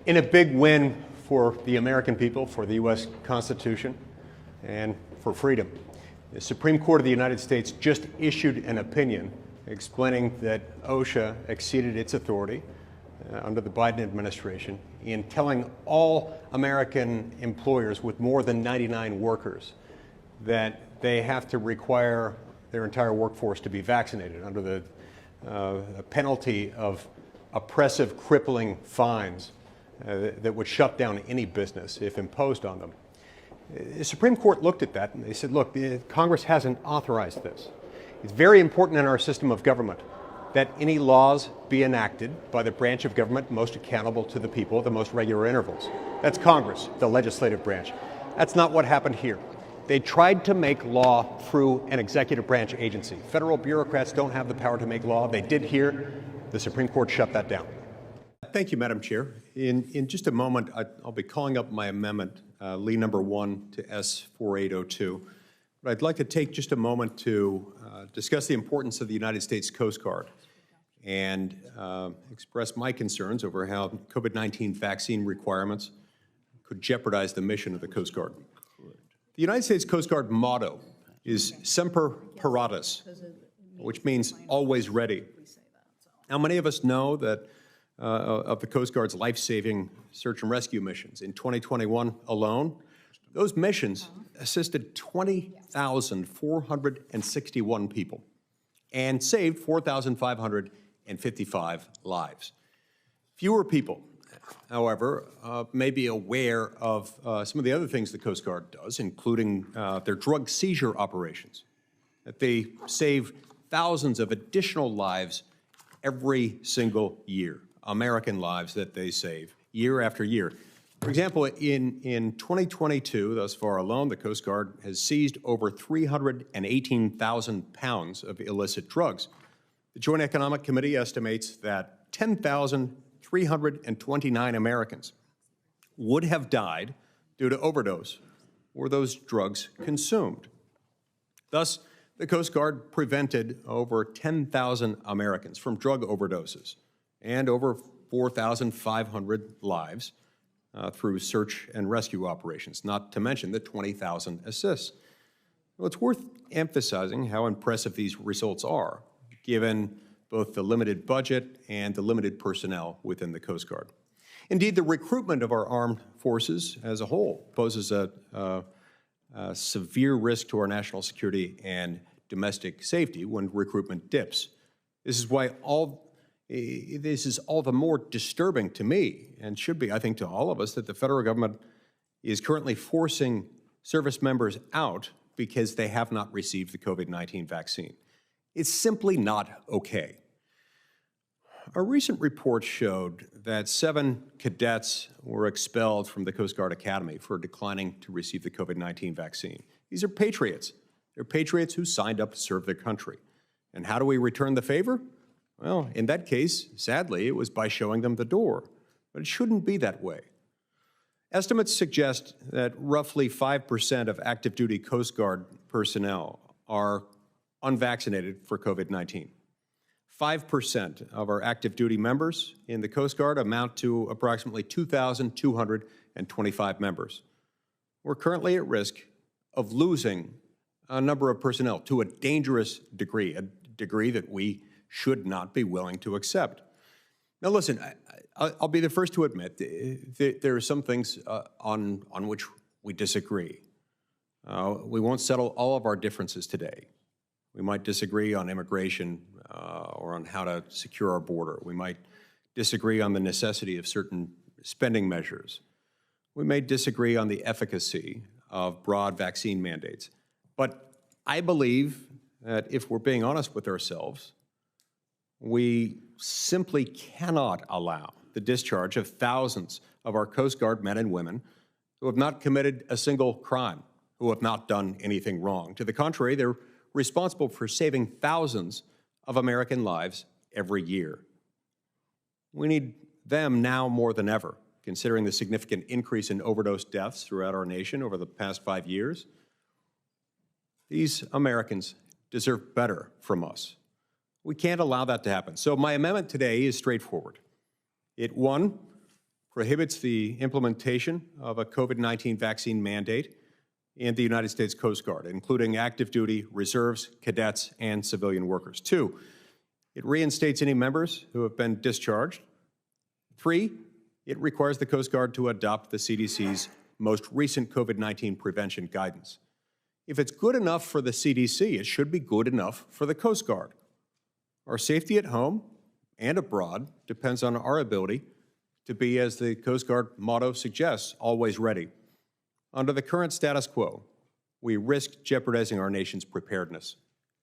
In a big win for the American people, for the U.S. Constitution, and for freedom, the Supreme Court of the United States just issued an opinion explaining that OSHA exceeded its authority under the Biden administration in telling all American employers with more than 99 workers that they have to require their entire workforce to be vaccinated under the penalty of oppressive, crippling fines that would shut down any business if imposed on them. The Supreme Court looked at that and they said, look, Congress hasn't authorized this. It's very important in our system of government that any laws be enacted by the branch of government most accountable to the people at the most regular intervals. That's Congress, the legislative branch. That's not what happened here. They tried to make law through an executive branch agency. Federal bureaucrats don't have the power to make law. They did here. The Supreme Court shut that down. Thank you, Madam Chair. In just a moment, I'll be calling up my amendment, Lee number 1 to S 4802. But I'd like to take just a moment to discuss the importance of the United States Coast Guard and express my concerns over how COVID-19 vaccine requirements could jeopardize the mission of the Coast Guard. The United States Coast Guard motto is Semper Paratus, which means always ready. Now, many of us know that of the Coast Guard's life-saving search and rescue missions. In 2021 alone, those missions assisted 20,461 people and saved 4,555 lives. Fewer people, however, may be aware of some of the other things the Coast Guard does, including their drug seizure operations, that they save thousands of additional lives every single year, American lives that they save year after year. For example, in 2022, thus far alone, the Coast Guard has seized over 318,000 pounds of illicit drugs. The Joint Economic Committee estimates that 10,329 Americans would have died due to overdose were those drugs consumed. Thus, the Coast Guard prevented over 10,000 Americans from drug overdoses and over 4,500 lives through search and rescue operations, not to mention the 20,000 assists. Well, it's worth emphasizing how impressive these results are, given both the limited budget and the limited personnel within the Coast Guard. Indeed, the recruitment of our armed forces as a whole poses a severe risk to our national security and domestic safety when recruitment dips. This is all the more disturbing to me, and should be, I think, to all of us, that the federal government is currently forcing service members out because they have not received the COVID-19 vaccine. It's simply not okay. A recent report showed that 7 cadets were expelled from the Coast Guard Academy for declining to receive the COVID-19 vaccine. These are patriots. They're patriots who signed up to serve their country. And how do we return the favor? Well, in that case, sadly, it was by showing them the door. But it shouldn't be that way. Estimates suggest that roughly 5% of active duty Coast Guard personnel are unvaccinated for COVID-19. 5% of our active duty members in the Coast Guard amount to approximately 2,225 members. We're currently at risk of losing a number of personnel to a dangerous degree, a degree that we should not be willing to accept. Now listen, I'll be the first to admit there are some things on which we disagree. We won't settle all of our differences today. We might disagree on immigration or on how to secure our border. We might disagree on the necessity of certain spending measures. We may disagree on the efficacy of broad vaccine mandates. But I believe that if we're being honest with ourselves, we simply cannot allow the discharge of thousands of our Coast Guard men and women who have not committed a single crime, who have not done anything wrong. To the contrary, they're responsible for saving thousands of American lives every year. We need them now more than ever, considering the significant increase in overdose deaths throughout our nation over the past 5 years. These Americans deserve better from us. We can't allow that to happen. So my amendment today is straightforward. It, 1, prohibits the implementation of a COVID-19 vaccine mandate in the United States Coast Guard, including active duty, reserves, cadets, and civilian workers. 2, it reinstates any members who have been discharged. 3, it requires the Coast Guard to adopt the CDC's most recent COVID-19 prevention guidance. If it's good enough for the CDC, it should be good enough for the Coast Guard. Our safety at home and abroad depends on our ability to be, as the Coast Guard motto suggests, always ready. Under the current status quo, we risk jeopardizing our nation's preparedness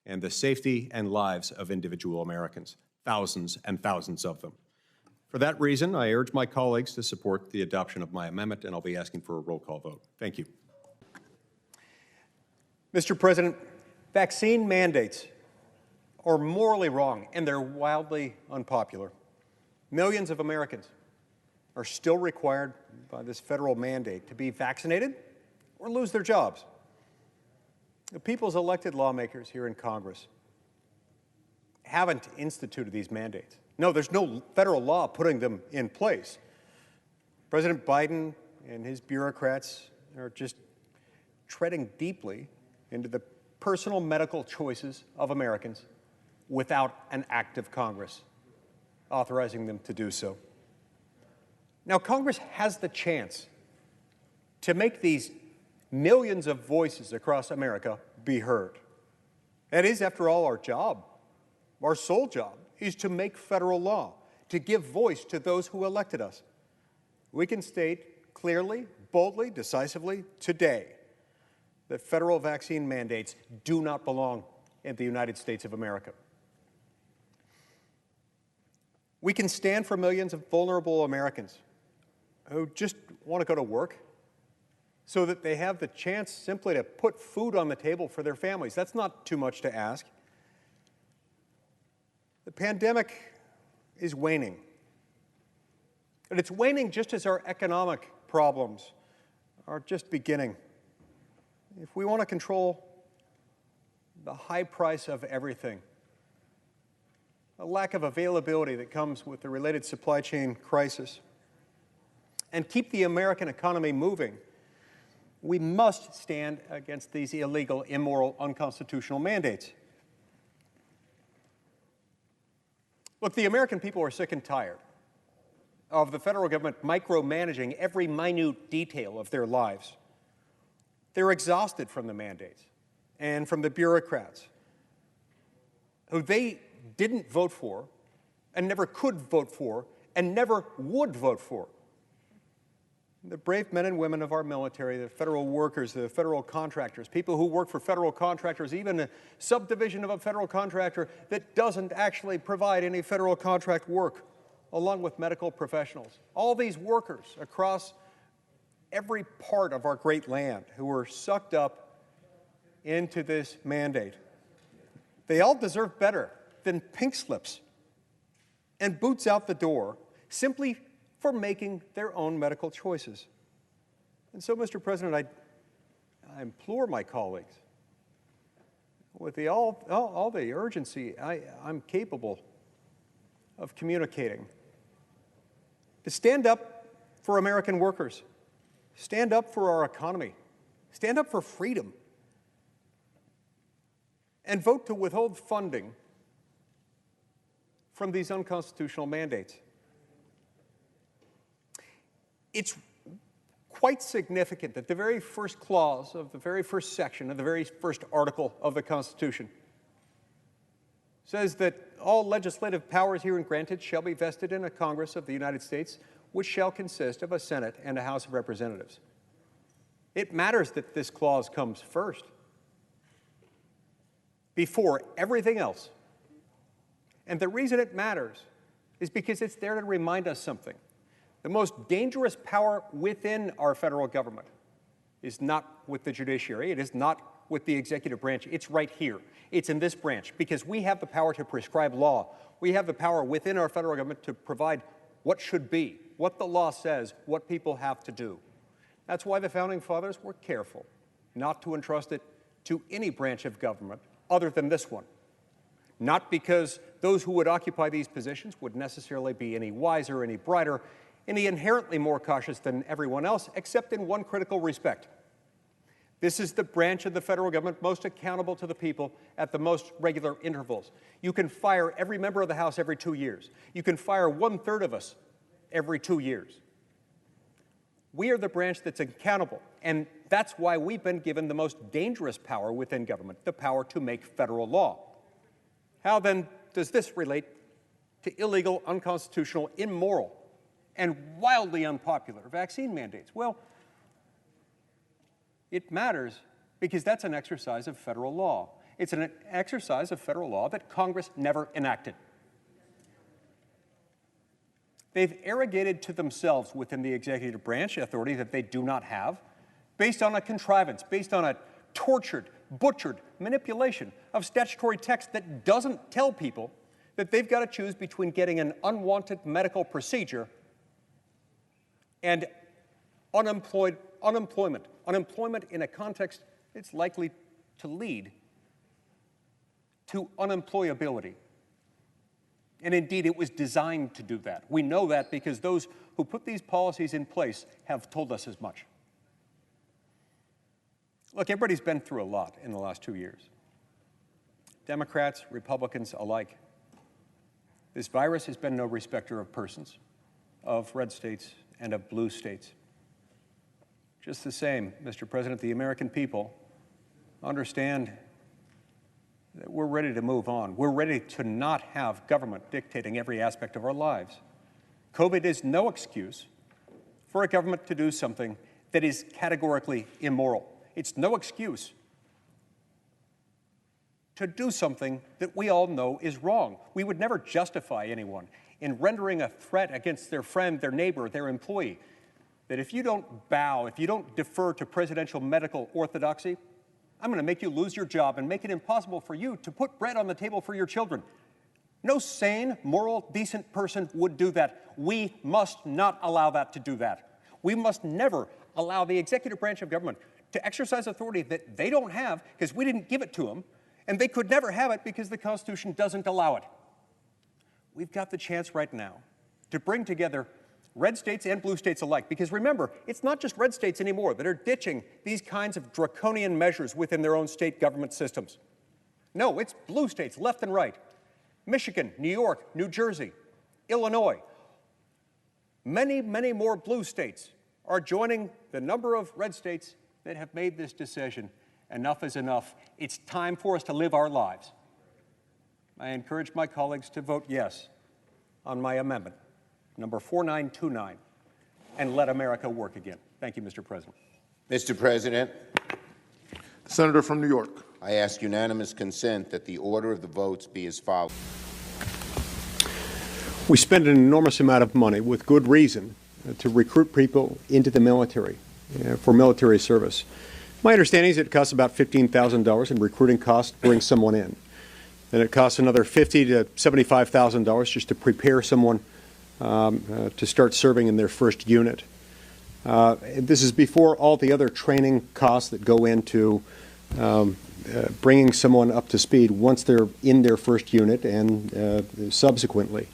and the safety and lives of individual Americans, thousands and thousands of them. For that reason, I urge my colleagues to support the adoption of my amendment, and I'll be asking for a roll call vote. Thank you. Mr. President, vaccine mandates are morally wrong, and they're wildly unpopular. Millions of Americans are still required by this federal mandate to be vaccinated or lose their jobs. The people's elected lawmakers here in Congress haven't instituted these mandates. No, there's no federal law putting them in place. President Biden and his bureaucrats are just treading deeply into the personal medical choices of Americans without an act of Congress authorizing them to do so. Now, Congress has the chance to make these millions of voices across America be heard. That is, after all, our job. Our sole job is to make federal law, to give voice to those who elected us. We can state clearly, boldly, decisively today that federal vaccine mandates do not belong in the United States of America. We can stand for millions of vulnerable Americans who just want to go to work so that they have the chance simply to put food on the table for their families. That's not too much to ask. The pandemic is waning. And it's waning just as our economic problems are just beginning. If we want to control the high price of everything, a lack of availability that comes with the related supply chain crisis, and keep the American economy moving, we must stand against these illegal, immoral, unconstitutional mandates. Look, the American people are sick and tired of the federal government micromanaging every minute detail of their lives. They're exhausted from the mandates and from the bureaucrats who they didn't vote for and never could vote for and never would vote for. The brave men and women of our military, the federal workers, the federal contractors, people who work for federal contractors, even a subdivision of a federal contractor that doesn't actually provide any federal contract work, along with medical professionals. All these workers across every part of our great land who are sucked up into this mandate. They all deserve better than pink slips and boots out the door simply for making their own medical choices. And so, Mr. President, I implore my colleagues, with all the urgency I'm capable of communicating, to stand up for American workers, stand up for our economy, stand up for freedom, and vote to withhold funding from these unconstitutional mandates. It's quite significant that the very first clause of the very first section of the very first article of the Constitution says that all legislative powers herein granted shall be vested in a Congress of the United States, which shall consist of a Senate and a House of Representatives. It matters that this clause comes first, before everything else. And the reason it matters is because it's there to remind us something. The most dangerous power within our federal government is not with the judiciary. It is not with the executive branch. It's right here. It's in this branch, because we have the power to prescribe law. We have the power within our federal government to provide what should be, what the law says, what people have to do. That's why the Founding Fathers were careful not to entrust it to any branch of government other than this one. Not because those who would occupy these positions would necessarily be any wiser, any brighter. and inherently more cautious than everyone else, except in one critical respect. This is the branch of the federal government most accountable to the people at the most regular intervals. You can fire every member of the House every 2 years. You can fire 1/3 of us every 2 years. We are the branch that's accountable, and that's why we've been given the most dangerous power within government, the power to make federal law. How then does this relate to illegal, unconstitutional, immoral, and wildly unpopular vaccine mandates? Well, it matters because that's an exercise of federal law. It's an exercise of federal law that Congress never enacted. They've arrogated to themselves within the executive branch authority that they do not have, based on a contrivance, based on a tortured, butchered manipulation of statutory text that doesn't tell people that they've got to choose between getting an unwanted medical procedure and unemployment in a context that's likely to lead to unemployability. And indeed, it was designed to do that. We know that because those who put these policies in place have told us as much. Look, everybody's been through a lot in the last 2 years. Democrats, Republicans alike. This virus has been no respecter of persons, of red states and of blue states. Just the same, Mr. President, the American people understand that we're ready to move on. We're ready to not have government dictating every aspect of our lives. COVID is no excuse for a government to do something that is categorically immoral. It's no excuse to do something that we all know is wrong. We would never justify anyone in rendering a threat against their friend, their neighbor, their employee, that if you don't bow, if you don't defer to presidential medical orthodoxy, I'm going to make you lose your job and make it impossible for you to put bread on the table for your children. No sane, moral, decent person would do that. We must not allow that to do that. We must never allow the executive branch of government to exercise authority that they don't have because we didn't give it to them, and they could never have it because the Constitution doesn't allow it. We've got the chance right now to bring together red states and blue states alike. Because remember, it's not just red states anymore that are ditching these kinds of draconian measures within their own state government systems. No, it's blue states, left and right. Michigan, New York, New Jersey, Illinois. Many, many more blue states are joining the number of red states that have made this decision. Enough is enough. It's time for us to live our lives. I encourage my colleagues to vote yes on my amendment, number 4929, and let America work again. Thank you, Mr. President. Mr. President, Senator from New York. I ask unanimous consent that the order of the votes be as follows. We spend an enormous amount of money, with good reason, to recruit people into the military for military service. My understanding is it costs about $15,000 in recruiting costs to bring someone in. Then it costs another $50,000 to $75,000 just to prepare someone to start serving in their first unit. This is before all the other training costs that go into bringing someone up to speed once they're in their first unit and subsequently.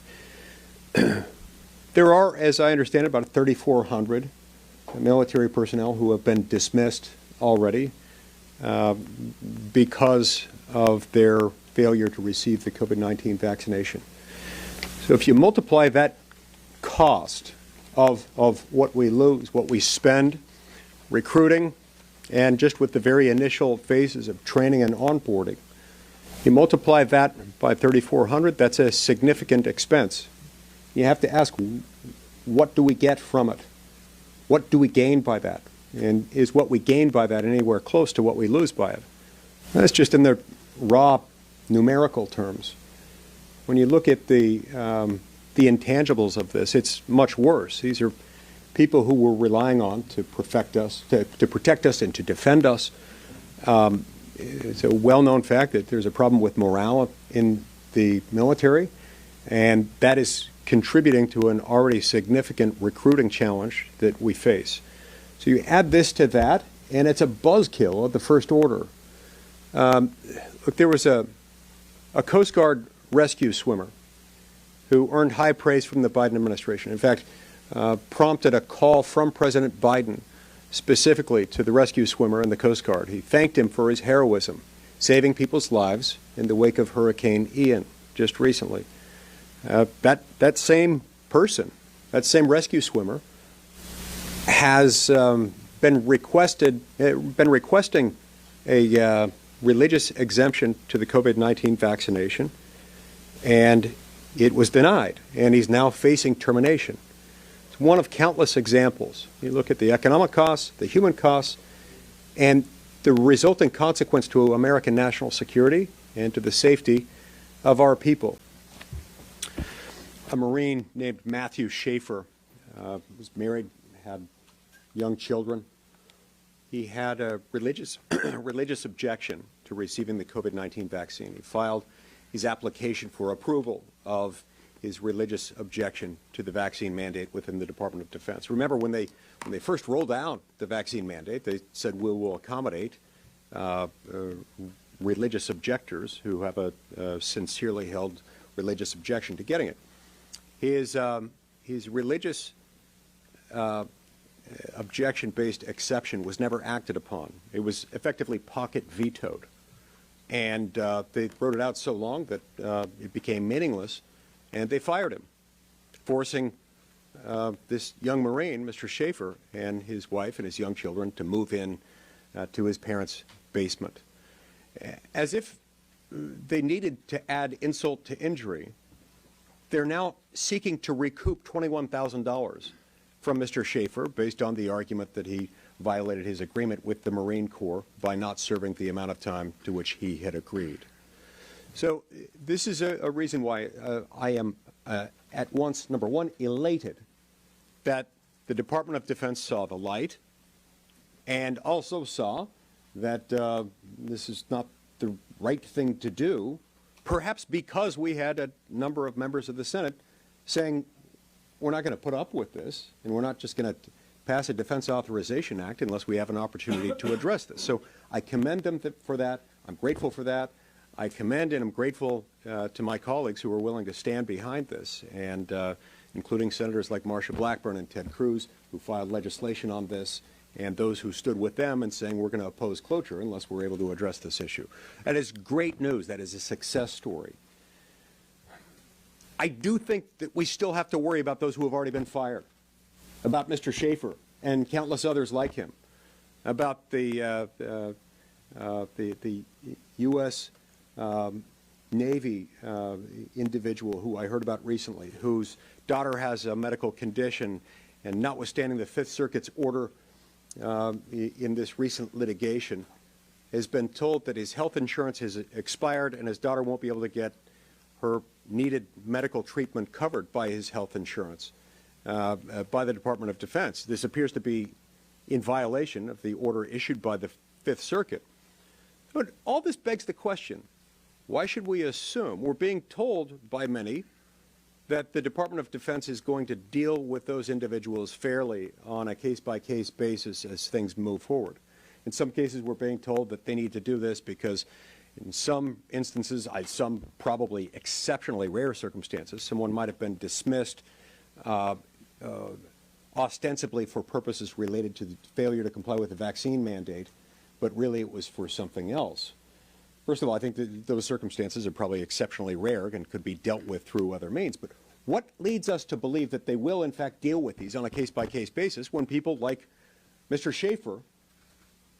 There are, as I understand it, about 3,400 military personnel who have been dismissed already because of their failure to receive the COVID-19 vaccination. So if you multiply that cost of what we lose, what we spend recruiting, and just with the very initial phases of training and onboarding, you multiply that by 3,400, that's a significant expense. You have to ask, what do we get from it? What do we gain by that? And is what we gain by that anywhere close to what we lose by it? That's just in the raw numerical terms. When you look at the intangibles of this, it's much worse. These are people who we're relying on to protect us, and to defend us. It's a well-known fact that there's a problem with morale in the military, and that is contributing to an already significant recruiting challenge that we face. So you add this to that, and it's a buzzkill of the first order. Look, there was a Coast Guard rescue swimmer who earned high praise from the Biden administration. In fact, prompted a call from President Biden specifically to the rescue swimmer and the Coast Guard. He thanked him for his heroism, saving people's lives in the wake of Hurricane Ian just recently. That same person, that same rescue swimmer, has been requesting a religious exemption to the COVID-19 vaccination, and it was denied, and he's now facing termination. It's one of countless examples. You look at the economic costs, the human costs, and the resulting consequence to American national security and to the safety of our people. A Marine named Matthew Schaefer was married, had young children. He had a religious objection to receiving the COVID-19 vaccine. He filed his application for approval of his religious objection to the vaccine mandate within the Department of Defense. Remember, when they first rolled out the vaccine mandate, they said we will accommodate religious objectors who have a sincerely held religious objection to getting it. His religious objection-based exception was never acted upon. It was effectively pocket vetoed. And they wrote it out so long that it became meaningless, and they fired him, forcing this young Marine, Mr. Schaefer, and his wife and his young children to move in to his parents' basement. As if they needed to add insult to injury, they're now seeking to recoup $21,000 from Mr. Schaefer based on the argument that he violated his agreement with the Marine Corps by not serving the amount of time to which he had agreed. So this is a reason why I am at once, number one, elated that the Department of Defense saw the light and also saw that this is not the right thing to do, perhaps because we had a number of members of the Senate saying, we're not going to put up with this, and we're not just going to pass a Defense Authorization Act unless we have an opportunity to address this. So I commend them for that. I'm grateful for that. I commend and I'm grateful to my colleagues who are willing to stand behind this, and including senators like Marsha Blackburn and Ted Cruz, who filed legislation on this, and those who stood with them and saying we're going to oppose cloture unless we're able to address this issue. That is great news. That is a success story. I do think that we still have to worry about those who have already been fired, about Mr. Schaefer and countless others like him, about the U.S. Navy individual who I heard about recently, whose daughter has a medical condition, and notwithstanding the Fifth Circuit's order in this recent litigation, has been told that his health insurance has expired and his daughter won't be able to get her needed medical treatment covered by his health insurance by the Department of Defense. This appears to be in violation of the order issued by the Fifth Circuit. But all this begs the question, why should we assume, we're being told by many, that the Department of Defense is going to deal with those individuals fairly on a case-by-case basis as things move forward. In some cases, we're being told that they need to do this because in some instances, some probably exceptionally rare circumstances, someone might have been dismissed ostensibly for purposes related to the failure to comply with the vaccine mandate, but really it was for something else. First of all, I think that those circumstances are probably exceptionally rare and could be dealt with through other means. But what leads us to believe that they will, in fact, deal with these on a case-by-case basis when people like Mr. Schaefer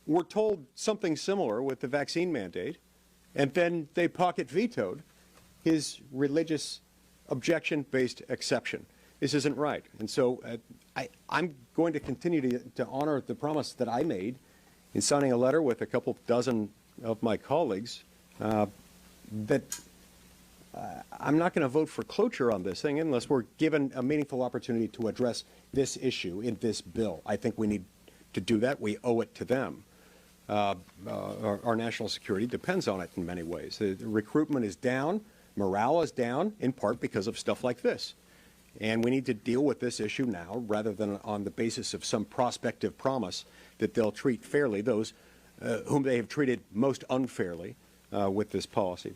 were told something similar with the vaccine mandate, and then they pocket vetoed his religious objection-based exception? This isn't right. And so I'm going to continue to honor the promise that I made in signing a letter with a couple dozen of my colleagues that I'm not going to vote for cloture on this thing unless we're given a meaningful opportunity to address this issue in this bill. I think we need to do that. We owe it to them. Our national security depends on it in many ways. The recruitment is down. Morale is down, in part because of stuff like this. And we need to deal with this issue now rather than on the basis of some prospective promise that they'll treat fairly those whom they have treated most unfairly with this policy.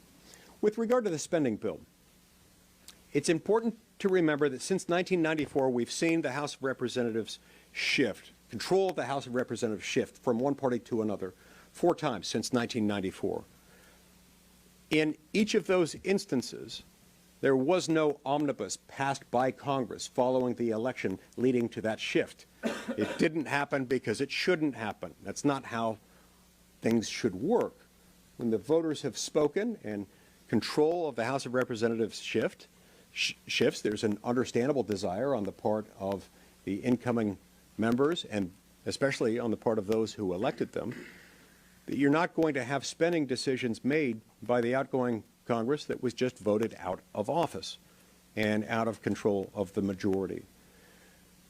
With regard to the spending bill, It's important to remember that since 1994, we've seen the House of Representatives shift, control of the House of Representatives shift from one party to another 4 times since 1994. In each of those instances, there was no omnibus passed by Congress following the election leading to that shift. It didn't happen because it shouldn't happen. That's not how things should work. When the voters have spoken and control of the House of Representatives shifts, there's an understandable desire on the part of the incoming members, and especially on the part of those who elected them, that you're not going to have spending decisions made by the outgoing Congress that was just voted out of office and out of control of the majority.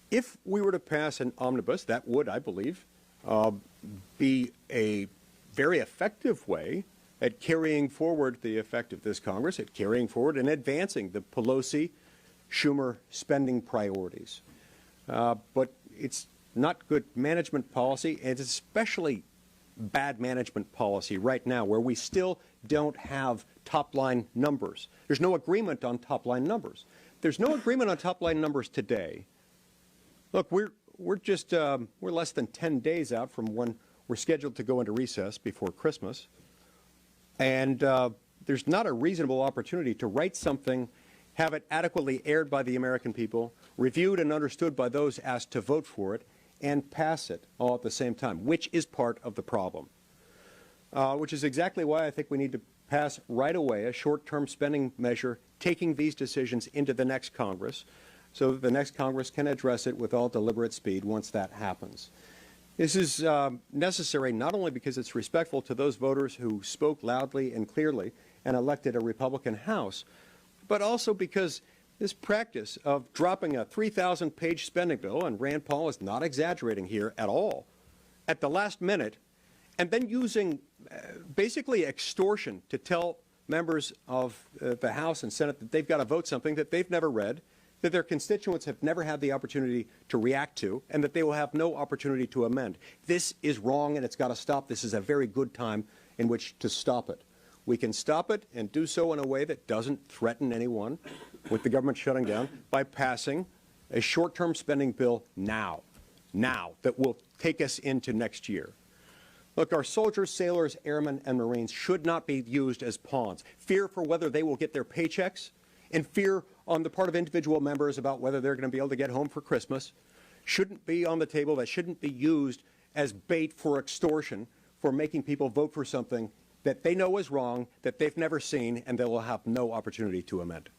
If we were to pass an omnibus, that would, I believe, be a very effective way at carrying forward the effect of this Congress, at carrying forward and advancing the Pelosi-Schumer spending priorities. But it's not good management policy, and it's especially bad management policy right now, where we still don't have top-line numbers. There's no agreement on top-line numbers. There's no agreement on top-line numbers today. Look, we're less than 10 days out from when we're scheduled to go into recess before Christmas, and there's not a reasonable opportunity to write something, have it adequately aired by the American people, reviewed and understood by those asked to vote for it, and pass it all at the same time, which is part of the problem. Which is exactly why I think we need to pass right away a short-term spending measure, taking these decisions into the next Congress, so that the next Congress can address it with all deliberate speed once that happens. This is necessary not only because it's respectful to those voters who spoke loudly and clearly and elected a Republican House, but also because this practice of dropping a 3,000-page spending bill, and Rand Paul is not exaggerating here at all, at the last minute, and then using basically extortion to tell members of the House and Senate that they've got to vote something that they've never read, that their constituents have never had the opportunity to react to, and that they will have no opportunity to amend. This is wrong, and it's got to stop. This is a very good time in which to stop it. We can stop it and do so in a way that doesn't threaten anyone with the government shutting down by passing a short-term spending bill now, that will take us into next year. Look, our soldiers, sailors, airmen, and Marines should not be used as pawns. Fear for whether they will get their paychecks and fear on the part of individual members about whether they're going to be able to get home for Christmas shouldn't be on the table. That shouldn't be used as bait for extortion, for making people vote for something that they know is wrong, that they've never seen, and they will have no opportunity to amend.